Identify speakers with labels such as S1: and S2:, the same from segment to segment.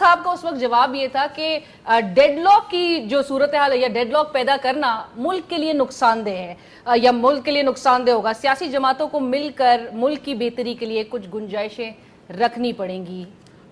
S1: صاحب کا اس وقت جواب یہ تھا کہ ڈیڈ لاک کی جو صورتحال ہے یا ڈیڈ لاک پیدا کرنا ملک کے لیے نقصان دہ ہے یا ملک کے لیے نقصان دہ ہوگا. سیاسی جماعتوں کو مل کر ملک کی بہتری کے لیے کچھ گنجائشیں رکھنی پڑیں گی.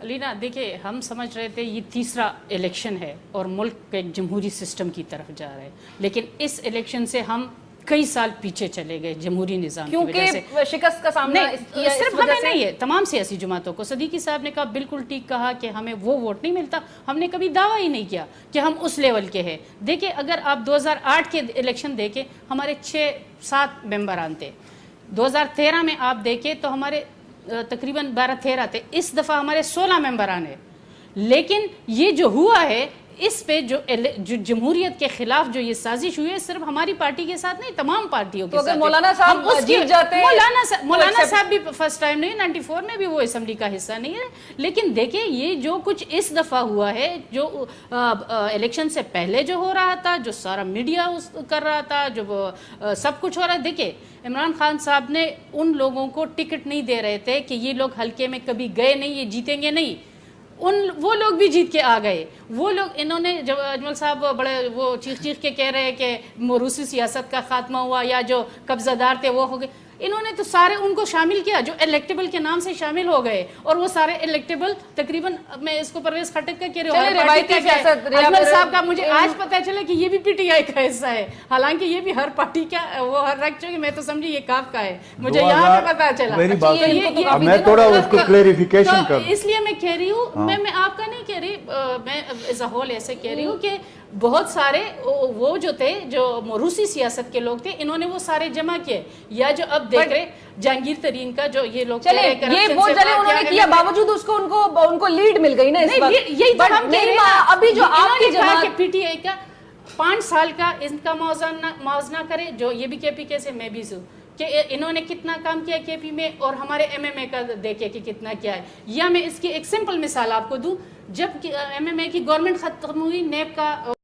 S2: علینا دیکھیں، ہم سمجھ رہے تھے یہ تیسرا الیکشن ہے اور ملک ایک جمہوری سسٹم کی طرف جا رہا ہے، لیکن اس الیکشن سے ہم کئی سال پیچھے چلے گئے جمہوری نظام کی وجہ سے.
S1: کیونکہ شکست کا سامنا
S2: صرف ہمیں نہیں ہے، تمام سیاسی جماعتوں کو. صدیقی صاحب نے کہا بالکل ٹھیک کہا کہ ہمیں وہ ووٹ نہیں ملتا. ہم نے کبھی دعویٰ ہی نہیں کیا کہ ہم اس لیول کے ہیں. دیکھیں اگر آپ 2008 کے الیکشن دیکھیں ہمارے 6-7 ممبران تھے. 2013 میں آپ دیکھیں تو ہمارے تقریباً 12-13 تھے. اس دفعہ ہمارے 16 ممبران ہیں. لیکن یہ جو ہوا ہے اس پہ جو جمہوریت کے خلاف جو یہ سازش ہوئی ہے صرف ہماری پارٹی کے ساتھ نہیں، تمام پارٹیوں کے ساتھ.
S1: مولانا صاحب جیت جاتے ہیں،
S2: مولانا صاحب بھی فرسٹ ٹائم نہیں، 94 میں بھی وہ اسمبلی کا حصہ نہیں ہے. لیکن دیکھیں یہ جو کچھ اس دفعہ ہوا ہے، جو الیکشن سے پہلے جو ہو رہا تھا، جو سارا میڈیا کر رہا تھا، جو سب کچھ ہو رہا ہے. دیکھیں عمران خان صاحب نے ان لوگوں کو ٹکٹ نہیں دے رہے تھے کہ یہ لوگ حلقے میں کبھی گئے نہیں، یہ جیتیں گے نہیں. وہ لوگ بھی جیت کے آ گئے. وہ لوگ انہوں نے جب اجمل صاحب بڑے وہ چیخ کے کہہ رہے ہیں کہ موروثی سیاست کا خاتمہ ہوا یا جو قبضہ دار تھے وہ ہو گئے، انہوں نے تو سارے ان کو شامل کیا جو الیکٹیبل کے نام سے شامل ہو گئے. اور وہ سارے الیکٹیبل تقریباً میں اس کو پرویز خٹک کا کہہ رہی ہوں، اجمل صاحب کا مجھے آج پتہ چلا کہ یہ بھی پی ٹی آئی کا حصہ ہے، حالانکہ یہ بھی ہر پارٹی کا وہ ہر رکھ چکے. میں تو سمجھی یہ کاف کا ہے، مجھے یہاں پہ پتہ چلا.
S3: میں تھوڑا اس کو کلیریفیکیشن کر
S2: اس لیے میں کہہ رہی ہوں، میں آپ کا نہیں کہہ رہی، میں ایز اے ہول ایسے کہہ رہی ہوں کہ بہت سارے وہ جو تھے جو موروثی سیاست کے لوگ تھے انہوں نے وہ سارے جمع کیے. یا جو اب دیکھ رہے جہانگیر ترین کا جو یہ لوگ
S1: چلے یہ وہ چلے انہوں نے کیا باوجود اس کو ان کو لیڈ مل گئی نا اس وقت.
S2: یہی تو ہم کہہ رہے ہیں.
S1: ابھی جو آپ کی جماعت
S2: پی ٹی آئی کا 5 سال کا ان کا موازنہ کرے، جو یہ بھی کے پی کے سے میں بھی ہوں کہ انہوں نے کتنا کام کیا کے پی میں اور ہمارے ایم ایم اے کا دیکھے کہ کتنا کیا ہے. یا میں اس کی ایک سمپل مثال آپ کو دوں، جب ایم ایم اے کی گورنمنٹ ختم ہوئی، نیب کا